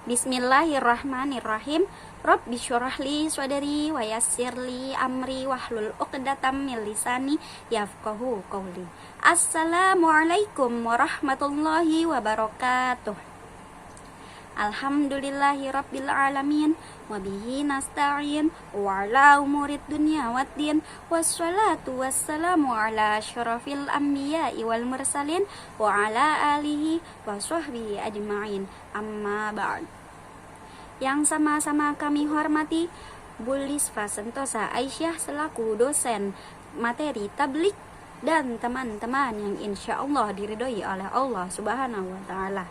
Bismillahirrahmanirrahim. Rabbi syurahli sadri wa yassirli amri wahlul 'uqdatam min lisani yafqahu qawli. Assalamualaikum warahmatullahi wabarakatuh. Alhamdulillahi rabbil alamin wa bihi nasta'in wa ala umurid dunya waddin wassalatu wassalamu ala asyrafil anbiya'i wal mursalin wa ala alihi wa sahbihi ajma'in, amma ba'd. Yang sama-sama kami hormati Bu Lisva Sentosa Aisyah selaku dosen materi tablik dan teman-teman yang insya Allah diridhoi oleh Allah Subhanahu wa Ta'ala.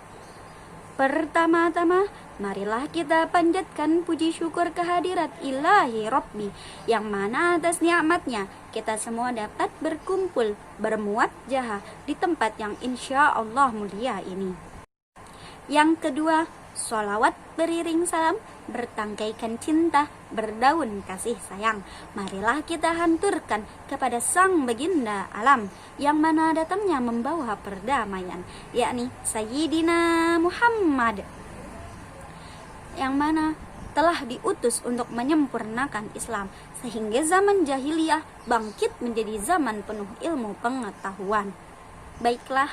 Pertama-tama, marilah kita panjatkan puji syukur kehadirat Ilahi Rabbi, yang mana atas nikmatnya kita semua dapat berkumpul bermuwajjah di tempat yang insya Allah mulia ini. Yang kedua, sholawat beriring salam, bertangkaikan cinta, berdaun kasih sayang, marilah kita hanturkan kepada sang baginda alam, yang mana datangnya membawa perdamaian, yakni Sayyidina Muhammad, yang mana telah diutus untuk menyempurnakan Islam, sehingga zaman jahiliyah bangkit menjadi zaman penuh ilmu pengetahuan. Baiklah,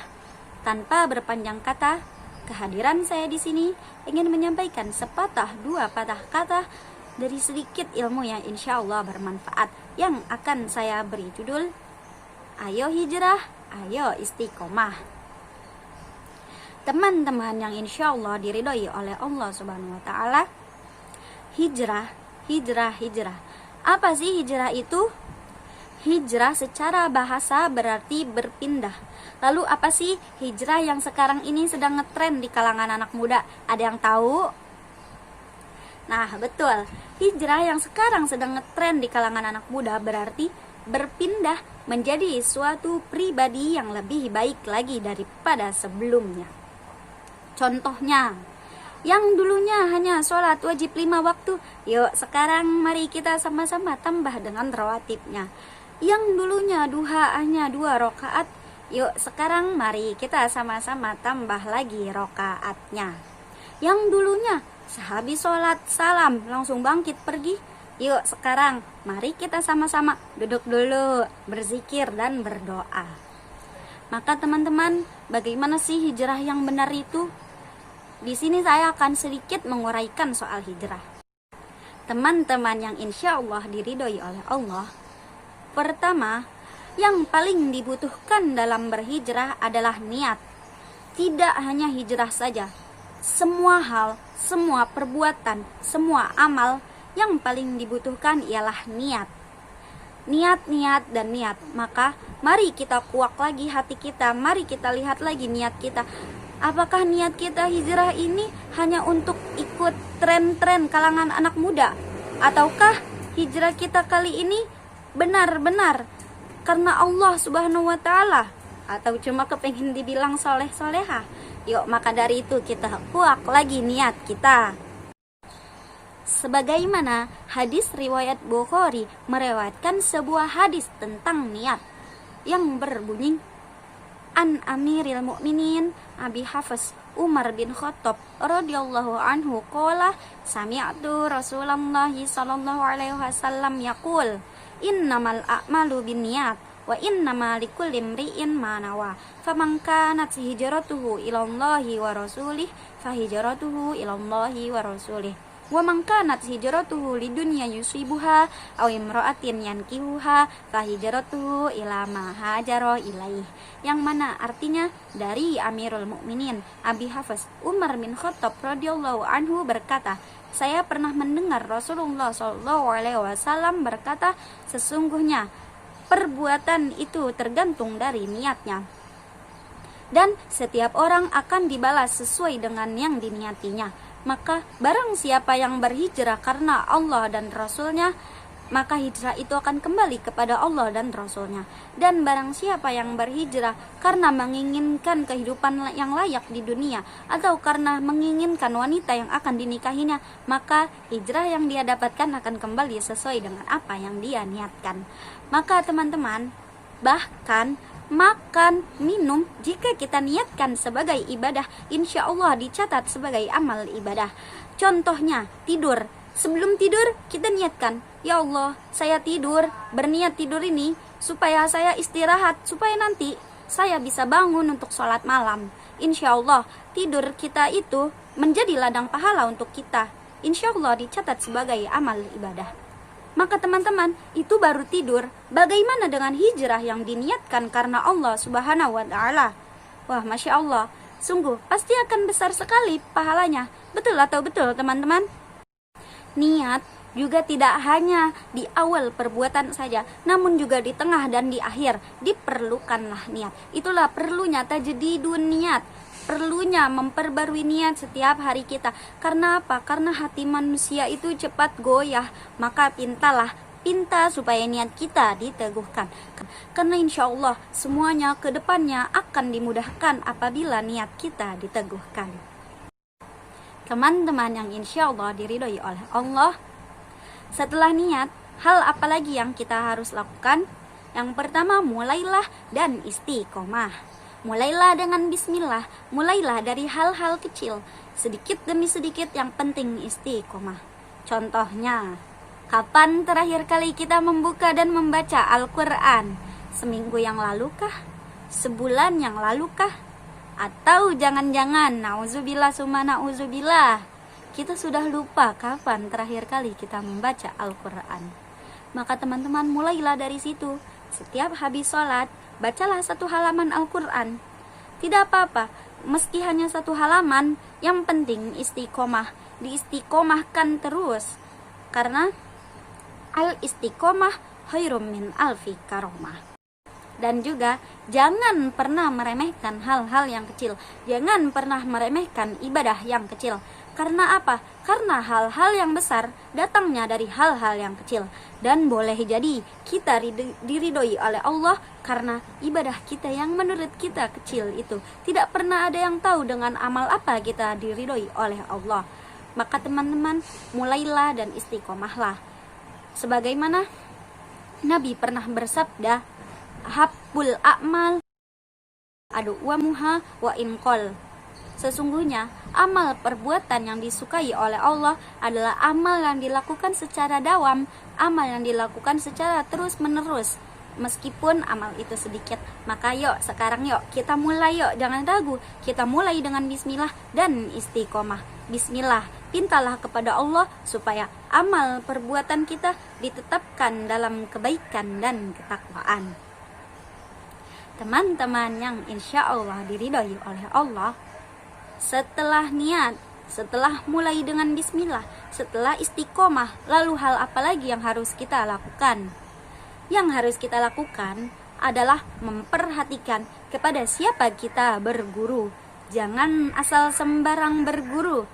tanpa berpanjang kata, kehadiran saya di sini ingin menyampaikan sepatah dua patah kata dari sedikit ilmu yang insya Allah bermanfaat, yang akan saya beri judul Ayo Hijrah, Ayo Istiqomah. Teman-teman yang insya Allah diridhoi oleh Allah Subhanahu wa Ta'ala, hijrah. Apa sih hijrah itu? Hijrah secara bahasa berarti berpindah. Lalu apa sih hijrah yang sekarang ini sedang ngetren di kalangan anak muda? Ada yang tahu? Nah, betul. Hijrah yang sekarang sedang ngetren di kalangan anak muda berarti berpindah menjadi suatu pribadi yang lebih baik lagi daripada sebelumnya. Contohnya, yang dulunya hanya sholat wajib 5 waktu, yuk sekarang mari kita sama-sama tambah dengan rawatibnya. Yang dulunya duha hanya 2 rakaat, yuk sekarang mari kita sama-sama tambah lagi rakaatnya. Yang dulunya sehabis sholat salam langsung bangkit pergi, yuk sekarang mari kita sama-sama duduk dulu, berzikir dan berdoa. Maka teman-teman, bagaimana sih hijrah yang benar itu? Di sini saya akan sedikit menguraikan soal hijrah. Teman-teman yang insya Allah diridhoi oleh Allah, pertama, yang paling dibutuhkan dalam berhijrah adalah niat. Tidak hanya hijrah saja, semua hal, semua perbuatan, semua amal, yang paling dibutuhkan ialah niat. Niat dan niat. Maka mari kita kuak lagi hati kita, mari kita lihat lagi niat kita. Apakah niat kita hijrah ini hanya untuk ikut tren-tren kalangan anak muda? Ataukah hijrah kita kali ini benar-benar karena Allah Subhanahu wa Ta'ala? Atau cuma kepengen dibilang soleh-soleha? Yuk, maka dari itu kita kuak lagi niat kita. Sebagaimana hadis riwayat Bukhari meriwayatkan sebuah hadis tentang niat yang berbunyi, An Amiril Mukminin Abi Hafs Umar bin Khattab radhiyallahu anhu qala sami'tu Rasulullah sallallahu alaihi wasallam yaqul innamal a'malu binniyat wa innama likulli imri'in ma nawa faman kanat hijratuhu ila Allahi wa rasulih fa hijratuhu ila Allahi wa rasulih wa man kanat hijratuhu lidunya yusibuha aw imra'atin yankihuha fa hijratuhu ila ma hajara ilaih, yang mana artinya dari Amirul Mukminin Abi Hafs Umar bin Khattab radhiyallahu anhu berkata, saya pernah mendengar Rasulullah sallallahu alaihi wasallam berkata, sesungguhnya perbuatan itu tergantung dari niatnya, dan setiap orang akan dibalas sesuai dengan yang diniatinya. Maka barang siapa yang berhijrah karena Allah dan Rasulnya, maka hijrah itu akan kembali kepada Allah dan Rasulnya. Dan barang siapa yang berhijrah karena menginginkan kehidupan yang layak di dunia, atau karena menginginkan wanita yang akan dinikahinya, maka hijrah yang dia dapatkan akan kembali sesuai dengan apa yang dia niatkan. Maka teman-teman, bahkan makan, minum, jika kita niatkan sebagai ibadah, insya Allah dicatat sebagai amal ibadah. Contohnya, tidur. Sebelum tidur, kita niatkan, ya Allah, saya tidur, berniat tidur ini supaya saya istirahat, supaya nanti saya bisa bangun untuk sholat malam. Insya Allah, tidur kita itu menjadi ladang pahala untuk kita. Insya Allah dicatat sebagai amal ibadah. Maka teman-teman, itu baru tidur. Bagaimana dengan hijrah yang diniatkan karena Allah Subhanahu wa Ta'ala? Wah, Masya Allah, sungguh pasti akan besar sekali pahalanya. Betul atau betul teman-teman? Niat juga tidak hanya di awal perbuatan saja, namun juga di tengah dan di akhir diperlukanlah niat. Itulah perlunya tajdidun niat, perlunya memperbarui niat setiap hari kita. Karena apa? Karena hati manusia itu cepat goyah. Maka pinta supaya niat kita diteguhkan. Karena insya Allah semuanya ke depannya akan dimudahkan apabila niat kita diteguhkan. Teman-teman yang insya Allah diridhoi oleh Allah, setelah niat, hal apa lagi yang kita harus lakukan? Yang pertama, mulailah dan istiqomah. Mulailah dengan bismillah, mulailah dari hal-hal kecil, sedikit demi sedikit, yang penting istiqomah. Contohnya, kapan terakhir kali kita membuka dan membaca Al-Quran? Seminggu yang lalu kah? Sebulan yang lalu kah? Atau jangan-jangan, na'udzubillah summa na'udzubillah, kita sudah lupa kapan terakhir kali kita membaca Al-Quran. Maka teman-teman, mulailah dari situ. Setiap habis sholat, bacalah satu halaman Al-Quran. Tidak apa-apa, meski hanya satu halaman, yang penting istiqomah. Diistiqomahkan terus. Karena al-istiqomah khairum min alfi karomah. Dan juga jangan pernah meremehkan hal-hal yang kecil. Jangan pernah meremehkan ibadah yang kecil. Karena apa? Karena hal-hal yang besar datangnya dari hal-hal yang kecil. Dan boleh jadi kita diridhoi oleh Allah karena ibadah kita yang menurut kita kecil itu. Tidak pernah ada yang tahu dengan amal apa kita diridhoi oleh Allah. Maka teman-teman, mulailah dan istiqomahlah. Sebagaimana Nabi pernah bersabda, habbul a'mal aduwamuha wa inqol. Sesungguhnya amal perbuatan yang disukai oleh Allah adalah amal yang dilakukan secara dawam, amal yang dilakukan secara terus menerus, meskipun amal itu sedikit. Maka sekarang kita mulai, jangan ragu. Kita mulai dengan bismillah dan istiqomah. Bismillah, pintalah kepada Allah supaya amal perbuatan kita ditetapkan dalam kebaikan dan ketakwaan. Teman-teman yang insya Allah diridhoi oleh Allah, setelah niat, setelah mulai dengan bismillah, setelah istiqomah, lalu hal apa lagi yang harus kita lakukan? Yang harus kita lakukan adalah memperhatikan kepada siapa kita berguru. Jangan asal sembarang berguru.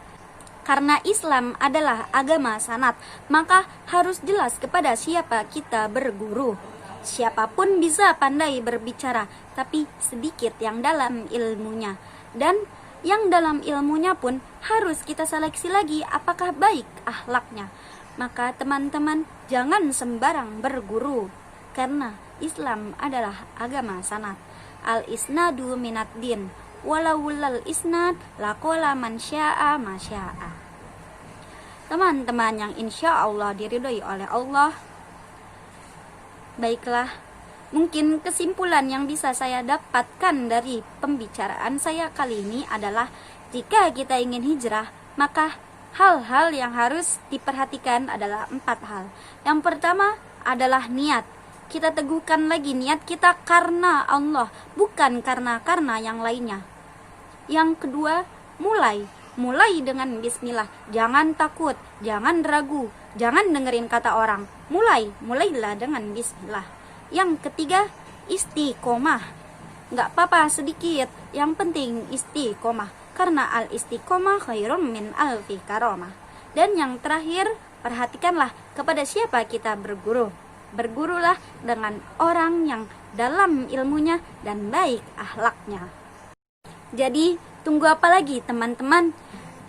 Karena Islam adalah agama sanad, maka harus jelas kepada siapa kita berguru. Siapapun bisa pandai berbicara, tapi sedikit yang dalam ilmunya. Dan yang dalam ilmunya pun harus kita seleksi lagi apakah baik akhlaknya. Maka teman-teman, jangan sembarang berguru. Karena Islam adalah agama sanad. Al-isnadu minad din, walawulal isnad laqala man syaa ma syaa. Teman-teman yang insya Allah diridhoi oleh Allah, baiklah, mungkin kesimpulan yang bisa saya dapatkan dari pembicaraan saya kali ini adalah jika kita ingin hijrah, maka hal-hal yang harus diperhatikan adalah 4 hal. Yang pertama adalah niat. Kita teguhkan lagi niat kita karena Allah, bukan karena yang lainnya. Yang kedua, mulai dengan bismillah. Jangan takut, jangan ragu, jangan dengerin kata orang. Mulailah dengan bismillah. Yang ketiga, istiqomah. Nggak apa-apa sedikit, yang penting istiqomah. Karena al-istiqomah khairum min alfi karomah. Dan yang terakhir, perhatikanlah kepada siapa kita berguru. Bergurulah dengan orang yang dalam ilmunya dan baik akhlaknya. Jadi, tunggu apa lagi teman-teman?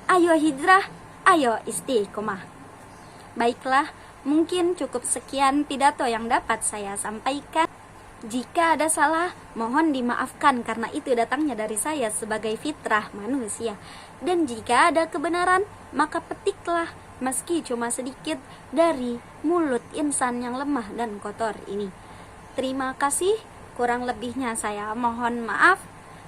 Ayo hijrah, ayo istiqomah. Baiklah, mungkin cukup sekian pidato yang dapat saya sampaikan. Jika ada salah, mohon dimaafkan karena itu datangnya dari saya sebagai fitrah manusia. Dan jika ada kebenaran, maka petiklah meski cuma sedikit dari mulut insan yang lemah dan kotor ini. Terima kasih, kurang lebihnya saya mohon maaf.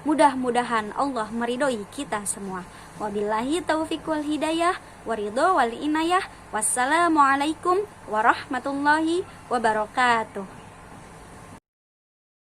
Mudah-mudahan Allah meridhoi kita semua. Wabillahi taufiq wal hidayah, waridho wal inayah. Wassalamualaikum warahmatullahi wabarakatuh.